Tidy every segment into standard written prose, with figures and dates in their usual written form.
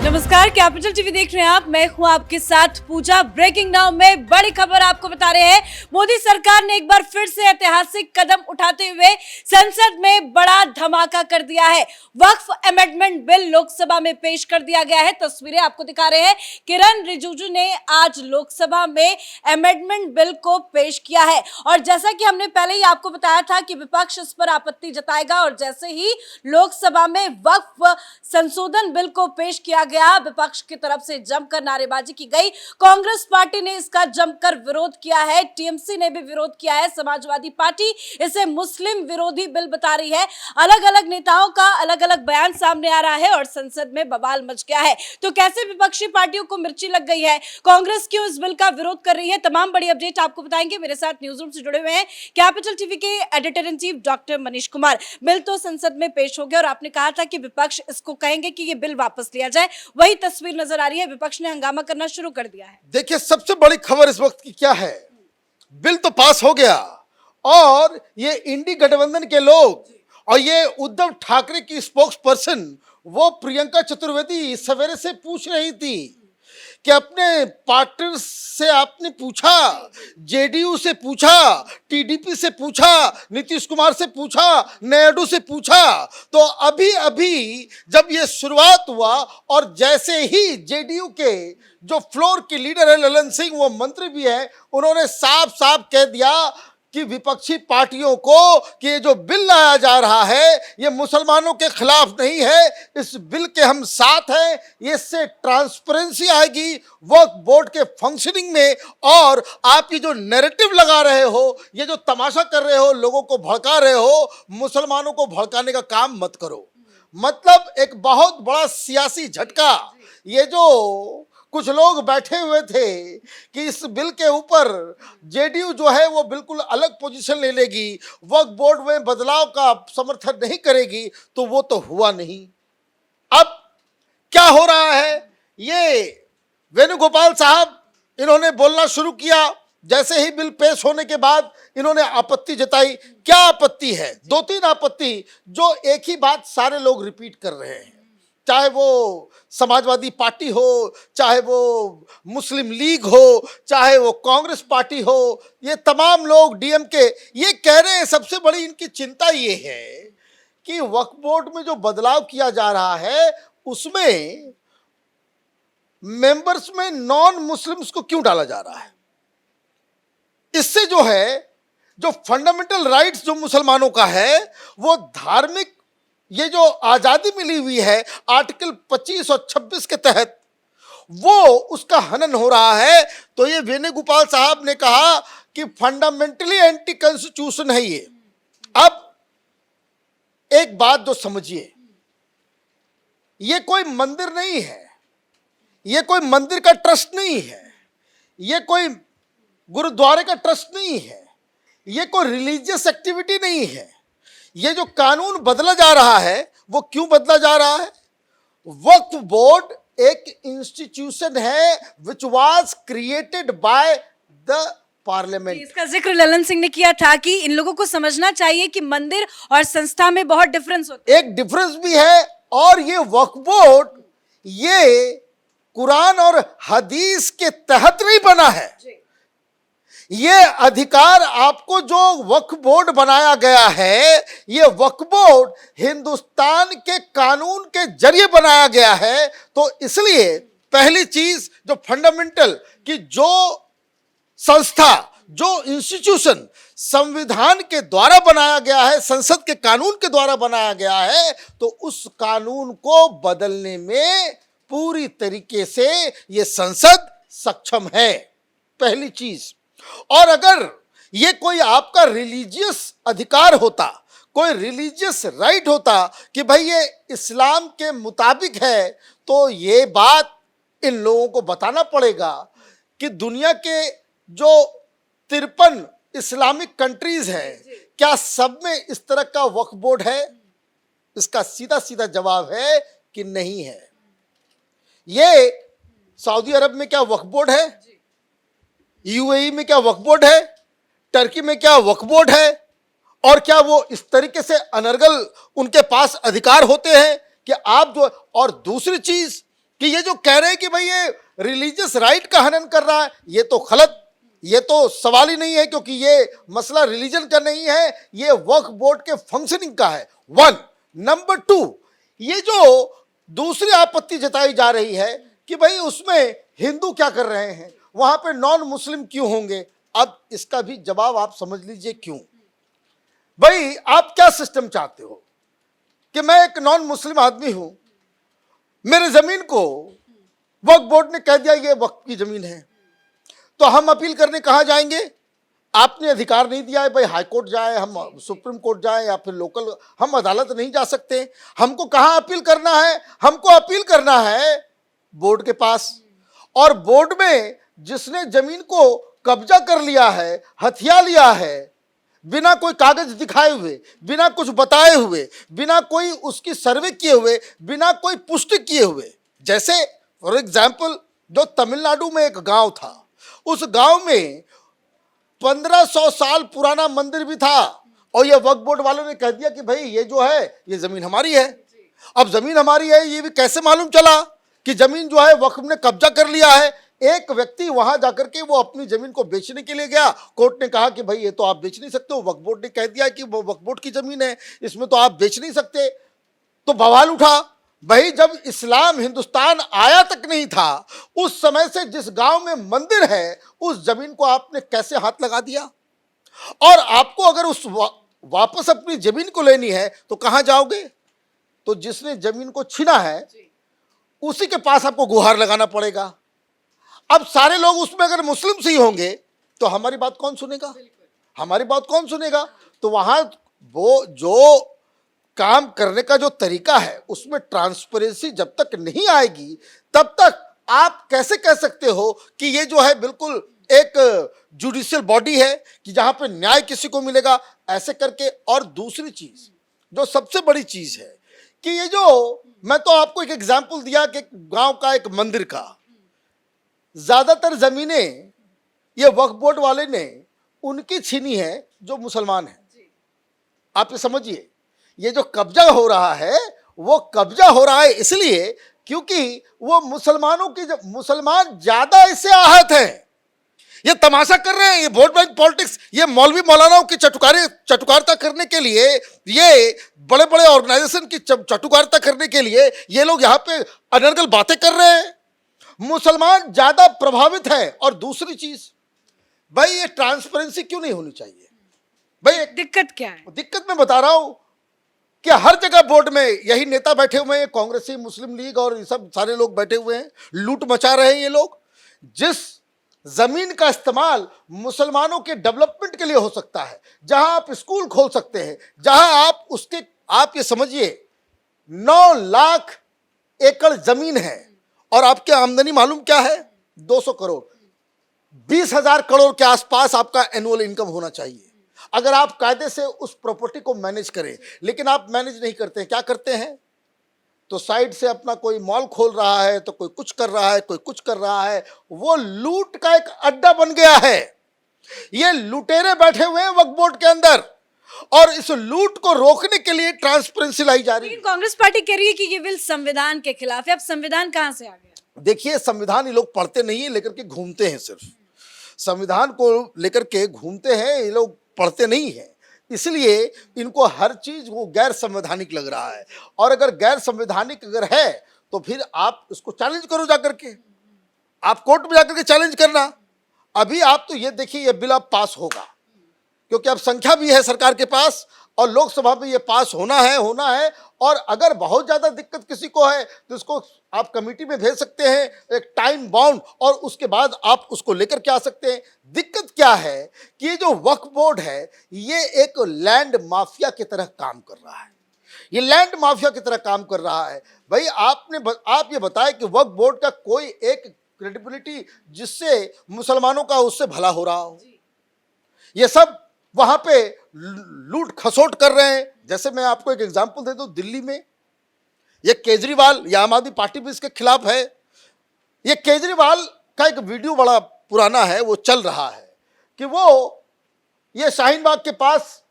नमस्कार, capital TV देख रहे हैं आप। मैं हूं आपके साथ पूजा। ब्रेकिंग नाउ में बड़ी खबर आपको बता रहे हैं। मोदी सरकार ने एक बार फिर से ऐतिहासिक कदम उठाते हुए संसद में बड़ा धमाका कर दिया है। वक्फ अमेंडमेंट बिल लोकसभा में पेश कर दिया गया है। तस्वीरें आपको दिखा रहे हैं। किरण रिजिजू ने आज लोकसभा में अमेंडमेंट बिल को पेश किया है और जैसा कि हमने पहले ही आपको बताया था कि विपक्ष इस पर आपत्ति जताएगा और जैसे ही लोकसभा में वक्फ संशोधन बिल को पेश किया गया, विपक्ष की तरफ से जमकर नारेबाजी की गई। कांग्रेस पार्टी ने इसका जमकर विरोध किया है, टीएमसी ने भी विरोध किया है, समाजवादी पार्टी इसे मुस्लिम विरोधी बिल बता रही है। अलग अलग नेताओं का अलग अलग बयान सामने आ रहा है और संसद में बवाल मच गया है। तो कैसे विपक्षी पार्टियों को मिर्ची लग गई है, कांग्रेस क्यों इस बिल का विरोध कर रही है, तमाम बड़ी अपडेट आपको बताएंगे। मेरे साथ न्यूज रूम से जुड़े हुए हैं कैपिटल टीवी के editor in chief doctor Manish Kumar. Bill तो संसद में पेश हो गया और आपने कहा था कि विपक्ष इसको कहेंगे कि ये बिल वापस लिया जाए, वही तस्वीर नजर आ रही है। विपक्ष ने हंगामा करना शुरू कर दिया है। देखिए, सबसे बड़ी खबर इस वक्त की क्या है, बिल तो पास हो गया और ये इंडी गठबंधन के लोग और ये उद्धव ठाकरे की स्पोक्स पर्सन वो प्रियंका चतुर्वेदी सवेरे से पूछ रही थी कि अपने पार्टनर से आपने पूछा, जेडीयू से पूछा, टीडीपी से पूछा, नीतीश कुमार से पूछा, नायडू से पूछा। तो अभी अभी जब ये शुरुआत हुआ और जैसे ही जेडीयू के जो फ्लोर के लीडर है ललन सिंह, वो मंत्री भी है, उन्होंने साफ साफ कह दिया कि विपक्षी पार्टियों को कि ये जो बिल लाया जा रहा है ये मुसलमानों के खिलाफ नहीं है, इस बिल के हम साथ हैं, इससे ट्रांसपेरेंसी आएगी वक्फ बोर्ड के फंक्शनिंग में। और आप ये जो नैरेटिव लगा रहे हो, ये जो तमाशा कर रहे हो, लोगों को भड़का रहे हो, मुसलमानों को भड़काने का काम मत करो। मतलब एक बहुत बड़ा सियासी झटका। ये जो कुछ लोग बैठे हुए थे कि इस बिल के ऊपर जेडीयू जो है वो बिल्कुल अलग पोजीशन ले लेगी, वक्फ बोर्ड में बदलाव का समर्थन नहीं करेगी, तो वो तो हुआ नहीं। अब क्या हो रहा है, ये वेणुगोपाल साहब इन्होंने बोलना शुरू किया। जैसे ही बिल पेश होने के बाद इन्होंने आपत्ति जताई। क्या आपत्ति है? दो तीन आपत्ति जो एक ही बात सारे लोग रिपीट कर रहे हैं, चाहे वो समाजवादी पार्टी हो, चाहे वो मुस्लिम लीग हो, चाहे वो कांग्रेस पार्टी हो, ये तमाम लोग डीएमके ये कह रहे हैं। सबसे बड़ी इनकी चिंता ये है कि वक्फ बोर्ड में जो बदलाव किया जा रहा है उसमें मेंबर्स में नॉन मुस्लिम्स को क्यों डाला जा रहा है। इससे जो है जो फंडामेंटल राइट्स जो मुसलमानों का है, वो धार्मिक ये जो आजादी मिली हुई है आर्टिकल 25 और 26 के तहत, वो उसका हनन हो रहा है। तो ये वेणुगोपाल साहब ने कहा कि फंडामेंटली एंटी कॉन्स्टिट्यूशन है ये। अब एक बात जो समझिए, ये कोई मंदिर नहीं है, ये कोई मंदिर का ट्रस्ट नहीं है, ये कोई गुरुद्वारे का ट्रस्ट नहीं है, ये कोई रिलीजियस एक्टिविटी नहीं है। ये जो कानून बदला जा रहा है वो क्यों बदला जा रहा है? वक्फ बोर्ड एक इंस्टीट्यूशन है which was created by the parliament. इसका जिक्र ललन सिंह ने किया था कि इन लोगों को समझना चाहिए कि मंदिर और संस्था में बहुत डिफरेंस होता है। एक डिफरेंस भी है और ये वक्फ बोर्ड ये कुरान और हदीस के तहत नहीं बना है। ये अधिकार आपको जो वक्फ बोर्ड बनाया गया है, ये वक्फ बोर्ड हिंदुस्तान के कानून के जरिए बनाया गया है। तो इसलिए पहली चीज जो फंडामेंटल कि जो संस्था जो इंस्टीट्यूशन संविधान के द्वारा बनाया गया है, संसद के कानून के द्वारा बनाया गया है, तो उस कानून को बदलने में पूरी तरीके से ये संसद सक्षम है, पहली चीज। और अगर ये कोई आपका रिलीजियस अधिकार होता, कोई रिलीजियस राइट होता कि भाई ये इस्लाम के मुताबिक है, तो ये बात इन लोगों को बताना पड़ेगा कि दुनिया के जो 53 इस्लामिक कंट्रीज हैं, क्या सब में इस तरह का वक्फ बोर्ड है? इसका सीधा सीधा जवाब है कि नहीं है। ये सऊदी अरब में क्या वक्फ बोर्ड है? यूएई में क्या वक्फ बोर्ड है? टर्की में क्या वक्फ बोर्ड है? और क्या वो इस तरीके से अनर्गल उनके पास अधिकार होते हैं कि आप जो। और दूसरी चीज कि ये जो कह रहे हैं कि भाई ये रिलीजियस राइट का हनन कर रहा है, ये तो गलत, ये तो सवाल ही नहीं है, क्योंकि ये मसला रिलीजन का नहीं है, ये वक्फ बोर्ड के फंक्शनिंग का है। वन। नंबर टू, ये जो दूसरी आपत्ति जताई जा रही है कि भाई उसमें हिंदू क्या कर रहे हैं, वहां पे नॉन मुस्लिम क्यों होंगे। अब इसका भी जवाब आप समझ लीजिए क्यों। भाई आप क्या सिस्टम चाहते हो कि मैं एक नॉन मुस्लिम आदमी हूं, मेरे जमीन को वक्फ बोर्ड ने कह दिया ये वक्फ की जमीन है, तो हम अपील करने कहां जाएंगे। आपने अधिकार नहीं दिया है भाई हाई कोर्ट जाए, हम सुप्रीम कोर्ट जाए, या फिर लोकल, हम अदालत नहीं जा सकते। हमको कहां अपील करना है, हमको अपील करना है बोर्ड के पास। और बोर्ड में जिसने जमीन को कब्जा कर लिया है, हथिया लिया है, बिना कोई कागज दिखाए हुए, बिना कुछ बताए हुए, बिना कोई उसकी सर्वे किए हुए, बिना कोई पुष्टि किए हुए, जैसे फॉर एग्जाम्पल जो तमिलनाडु में एक गांव था, उस गांव में 1500 साल पुराना मंदिर भी था, और ये वक्फ बोर्ड वालों ने कह दिया कि भाई ये जो है ये जमीन हमारी है। अब जमीन हमारी है, ये भी कैसे मालूम चला कि जमीन जो है वक्फ ने कब्जा कर लिया है। एक व्यक्ति वहां जाकर के वो अपनी जमीन को बेचने के लिए गया, कोर्ट ने कहा कि भाई ये तो आप बेच नहीं सकते हो, वक्फ बोर्ड ने कह दिया कि वो वक्फ बोर्ड की जमीन है, इसमें तो आप बेच नहीं सकते। तो बवाल उठा। भाई जब इस्लाम हिंदुस्तान आया तक नहीं था, उस समय से जिस गांव में मंदिर है उस जमीन को आपने कैसे हाथ लगा दिया। और आपको अगर उस वापस अपनी जमीन को लेनी है तो कहां जाओगे, तो जिसने जमीन को छीना है उसी के पास आपको गुहार लगाना पड़ेगा। अब सारे लोग उसमें अगर मुस्लिम ही होंगे तो हमारी बात कौन सुनेगा, हमारी बात कौन सुनेगा। तो वहां वो जो काम करने का जो तरीका है उसमें ट्रांसपेरेंसी जब तक नहीं आएगी तब तक आप कैसे कह सकते हो कि ये जो है बिल्कुल एक जुडिशियल बॉडी है कि जहां पे न्याय किसी को मिलेगा ऐसे करके। और दूसरी चीज जो सबसे बड़ी चीज है कि ये जो, मैं तो आपको एक एग्जांपल दिया कि गांव का एक मंदिर का, ज्यादातर जमीनें ये वक्फ बोर्ड वाले ने उनकी छीनी है जो मुसलमान है। आप ये समझिए, ये जो कब्जा हो रहा है वो कब्जा हो रहा है इसलिए क्योंकि वो मुसलमानों की, जब मुसलमान ज्यादा इससे आहत हैं, ये तमाशा कर रहे हैं, ये वोट बैंक पॉलिटिक्स, ये मौलवी मौलानाओं की चटुकारिता करने के लिए, ये बड़े बड़े ऑर्गेनाइजेशन की चटुकारिता करने के लिए ये लोग यहाँ पे अनर्गल बातें कर रहे हैं। मुसलमान ज्यादा प्रभावित है। और दूसरी चीज, भाई ये ट्रांसपेरेंसी क्यों नहीं होनी चाहिए। भाई दिक्कत क्या है, दिक्कत मैं बता रहा हूं कि हर जगह बोर्ड में यही नेता बैठे हुए हैं, कांग्रेसी, मुस्लिम लीग और ये सब सारे लोग बैठे हुए हैं, लूट मचा रहे हैं ये लोग। जिस जमीन का इस्तेमाल मुसलमानों के डेवलपमेंट के लिए हो सकता है, जहां आप स्कूल खोल सकते हैं, जहां आप उसके, आप ये समझिए 9 लाख एकड़ जमीन है और आपकी आमदनी मालूम क्या है, 200 करोड़, 20,000 करोड़ के आसपास आपका एनुअल इनकम होना चाहिए अगर आप कायदे से उस प्रॉपर्टी को मैनेज करें। लेकिन आप मैनेज नहीं करते हैं। क्या करते हैं, तो साइड से अपना कोई मॉल खोल रहा है, तो कोई कुछ कर रहा है, कोई कुछ कर रहा है। वो लूट का एक अड्डा बन गया है। ये लुटेरे बैठे हुए हैं वक्फ बोर्ड के अंदर, और इस लूट को रोकने के लिए ट्रांसपेरेंसी लाई जा रही है। लेकिन कांग्रेस पार्टी कह रही है कि ये बिल संविधान के खिलाफ है। अब संविधान कहां से आ गया। देखिए, संविधान ये लोग पढ़ते नहीं है, लेकर के घूमते हैं। सिर्फ संविधान को लेकर के घूमते हैं, ये लोग पढ़ते नहीं है। इसलिए इनको हर चीज वो गैर संवैधानिक लग रहा है। और अगर गैर संवैधानिक अगर है तो फिर आप उसको चैलेंज करो जाकर के, आप कोर्ट में जाकर के चैलेंज करना। अभी आप तो ये देखिए, ये बिल अब पास होगा क्योंकि अब संख्या भी है सरकार के पास और लोकसभा में ये पास होना है। और अगर बहुत ज्यादा दिक्कत किसी को है तो इसको आप कमेटी में भेज सकते हैं, एक टाइम बाउंड, और उसके बाद आप उसको लेकर के आ सकते हैं। दिक्कत क्या है कि ये जो वक्फ बोर्ड है ये एक लैंड माफिया की तरह काम कर रहा है। ये लैंड माफिया की तरह काम कर रहा है। भाई आप ये बताएं कि वक्फ बोर्ड का कोई एक क्रेडिबिलिटी जिससे मुसलमानों का उससे भला हो रहा हो। ये सब वहां पे लूट खसोट कर रहे हैं। जैसे मैं आपको एक एग्जांपल दे दूं, दिल्ली में ये केजरीवाल या आम आदमी पार्टी भी इसके खिलाफ है। ये केजरीवाल का एक वीडियो बड़ा पुराना है, वो चल रहा है कि वो ये शाहीन बाग के पास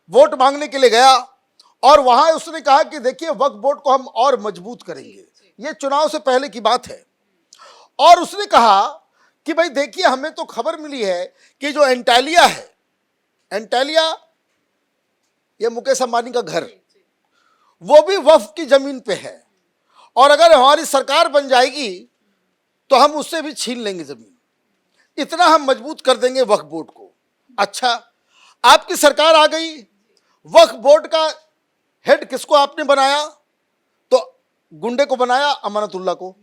वोट मांगने के लिए गया और वहां उसने कहा कि देखिए वक्फ बोर्ड को हम और मजबूत करेंगे। ये चुनाव से पहले की बात है। और उसने कहा कि भाई देखिए हमें तो खबर मिली है कि जो एंटालिया है, एंटालिया ये मुकेश अंबानी का घर, वो भी वक्फ की जमीन पे है और अगर हमारी सरकार बन जाएगी तो हम उससे भी छीन लेंगे जमीन, इतना हम मजबूत कर देंगे वक्फ बोर्ड को। अच्छा, आपकी सरकार आ गई, वक्फ बोर्ड का हेड किसको आपने बनाया? तो गुंडे को बनाया, अमानतुल्लाह को,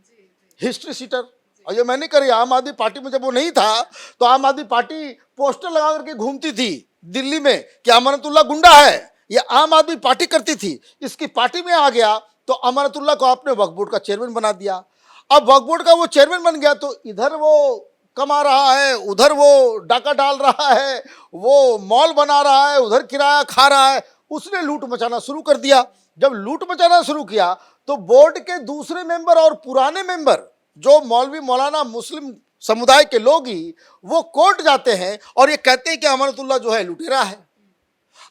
हिस्ट्री सीटर। और ये मैंने करी, आम आदमी पार्टी में जब वो नहीं था तो आम आदमी पार्टी पोस्टर लगा करके घूमती थी दिल्ली में कि अमानतुल्लाह गुंडा है, ये आम आदमी पार्टी करती थी। इसकी पार्टी में आ गया तो अमानतुल्लाह को आपने वक्फ बोर्ड का चेयरमैन बना दिया। अब वक्फ बोर्ड का वो चेयरमैन बन गया तो इधर वो कमा रहा है, उधर वो डाका डाल रहा है, वो मॉल बना रहा है, उधर किराया खा रहा है। उसने लूट मचाना शुरू कर दिया। जब लूट मचाना शुरू किया तो बोर्ड के दूसरे मेंबर और पुराने मेंबर जो मौलवी मौलाना मुस्लिम समुदाय के लोग ही वो कोर्ट जाते हैं और ये कहते हैं कि अमानतुल्लाह जो है लुटेरा है।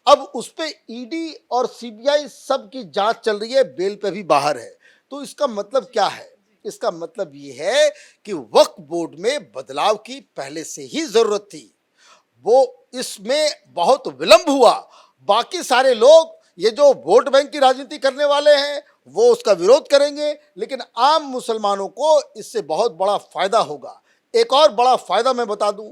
अब उस पे ईडी और सीबीआई सब की जांच चल रही है, बेल पे भी बाहर है। तो इसका मतलब क्या है? इसका मतलब ये है कि वक्फ बोर्ड में बदलाव की पहले से ही जरूरत थी, वो इसमें बहुत विलंब हुआ। बाकी सारे लोग ये जो वोट बैंक की राजनीति करने वाले हैं वो उसका विरोध करेंगे, लेकिन आम मुसलमानों को इससे बहुत बड़ा फायदा होगा। एक और बड़ा फायदा मैं बता दूं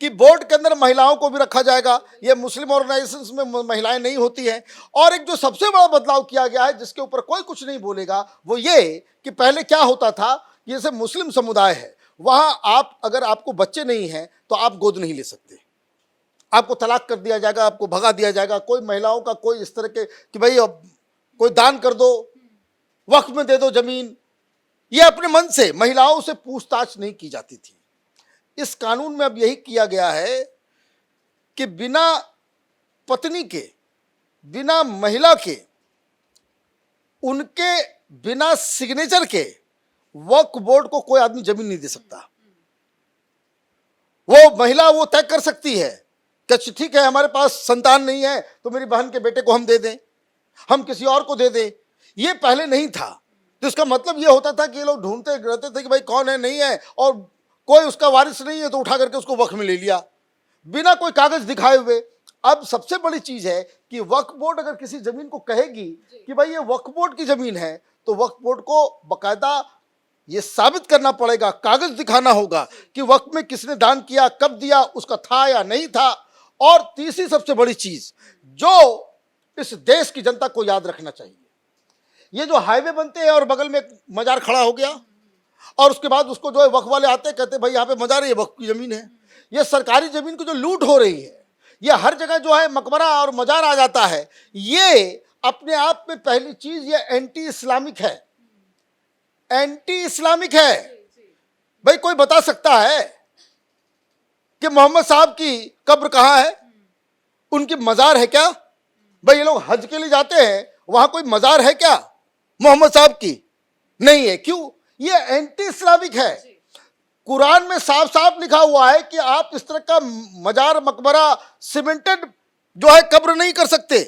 कि बोर्ड के अंदर महिलाओं को भी रखा जाएगा। ये मुस्लिम ऑर्गेनाइजेशंस में महिलाएं नहीं होती हैं। और एक जो सबसे बड़ा बदलाव किया गया है जिसके ऊपर कोई कुछ नहीं बोलेगा वो ये कि पहले क्या होता था, जैसे मुस्लिम समुदाय है वहां आप अगर आपको बच्चे नहीं हैं तो आप गोद नहीं ले सकते, आपको तलाक कर दिया जाएगा, आपको भगा दिया जाएगा। कोई महिलाओं का कोई इस तरह के कि भाई अब कोई दान कर दो, वक्फ में दे दो जमीन, ये अपने मन से महिलाओं से पूछताछ नहीं की जाती थी। इस कानून में अब यही किया गया है कि बिना पत्नी के, बिना महिला के, उनके बिना सिग्नेचर के वक्फ बोर्ड को कोई आदमी जमीन नहीं दे सकता। वो महिला वो तय कर सकती है कि ठीक है हमारे पास संतान नहीं है तो मेरी बहन के बेटे को हम दे दें, हम किसी और को दे दें। ये पहले नहीं था। तो इसका मतलब ये होता था कि ये लोग ढूंढते रहते थे कि भाई कौन है, नहीं है, और कोई उसका वारिस नहीं है तो उठा करके उसको वक्फ में ले लिया बिना कोई कागज दिखाए हुए। अब सबसे बड़ी चीज है कि वक्फ बोर्ड अगर किसी जमीन को कहेगी कि भाई ये वक्फ बोर्ड की जमीन है तो वक्फ बोर्ड को बकायदा ये साबित करना पड़ेगा, कागज दिखाना होगा कि वक्फ में किसने दान किया, कब दिया, उसका था या नहीं था। और तीसरी सबसे बड़ी चीज जो इस देश की जनता को याद रखना चाहिए, ये जो हाईवे बनते हैं और बगल में एक मजार खड़ा हो गया और उसके बाद उसको जो है वक्फ वाले आते हैं, कहते भाई यहाँ पे मजार है, ये वक्फ की जमीन है। ये सरकारी जमीन की जो लूट हो रही है, ये हर जगह जो है मकबरा और मजार आ जाता है, ये अपने आप में पहली चीज ये एंटी इस्लामिक है, एंटी इस्लामिक है। भाई कोई बता सकता है कि मोहम्मद साहब की कब्र कहाँ है, उनकी मजार है क्या? भाई ये लोग हज के लिए जाते हैं, वहां कोई मजार है क्या मोहम्मद साहब की? नहीं है। क्यों? ये एंटी इस्लामिक है। कुरान में साफ साफ लिखा हुआ है कि आप इस तरह का मजार, मकबरा, सीमेंटेड जो है कब्र नहीं कर सकते।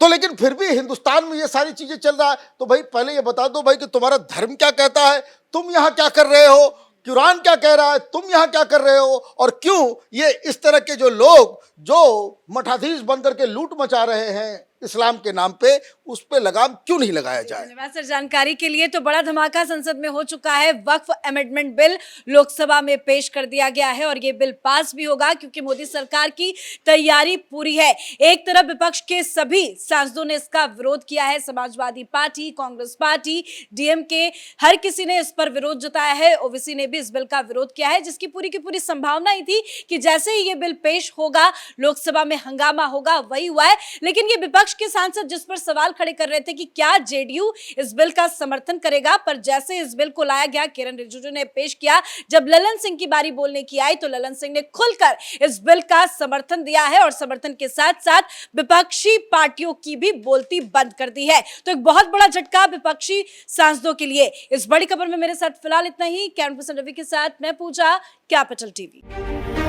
तो लेकिन फिर भी हिंदुस्तान में ये सारी चीजें चल रहा है। तो भाई पहले ये बता दो भाई कि तुम्हारा धर्म क्या कहता है, तुम यहां क्या कर रहे हो, कुरान क्या कह रहा है, तुम यहां क्या कर रहे हो, और क्यों ये इस तरह के जो लोग जो मठाधीश बनकर के लूट मचा रहे हैं इस्लाम के नाम पे, उस पे लगाम क्यों नहीं लगाया जाए? धन्यवाद सर जानकारी के लिए। तो बड़ा धमाका संसद में हो चुका है। वक्फ अमेंडमेंट बिल लोकसभा में पेश कर दिया गया है और ये बिल पास भी होगा क्योंकि मोदी सरकार की तैयारी पूरी है। एक तरफ विपक्ष के सभी सांसदों ने इसका विरोध किया है, Samajwadi party, Congress party, DMK, हर किसी ने इस पर विरोध जताया है। ओवैसी ने भी इस बिल का विरोध किया है, जिसकी पूरी की पूरी संभावना ही थी कि जैसे ही ये बिल पेश होगा लोकसभा में हंगामा होगा। वही हुआ है। लेकिन ये विपक्ष के सांसद जिस पर सवाल खड़े कर रहे थे कि क्या जेडीयू इस बिल का समर्थन करेगा, पर जैसे इस बिल को लाया गया, किरण रिजिजू ने पेश किया, जब ललन सिंह की बारी बोलने की आई तो ललन सिंह ने खुलकर इस बिल का समर्थन दिया है और समर्थन के साथ साथ विपक्षी पार्टियों की भी बोलती बंद कर दी है। तो एक बहुत बड़ा झटका विपक्षी सांसदों के लिए। इस बड़ी खबर में मेरे साथ फिलहाल इतना ही। कैमरा पर्सन रवि के साथ मैं पूजा, कैपिटल टीवी।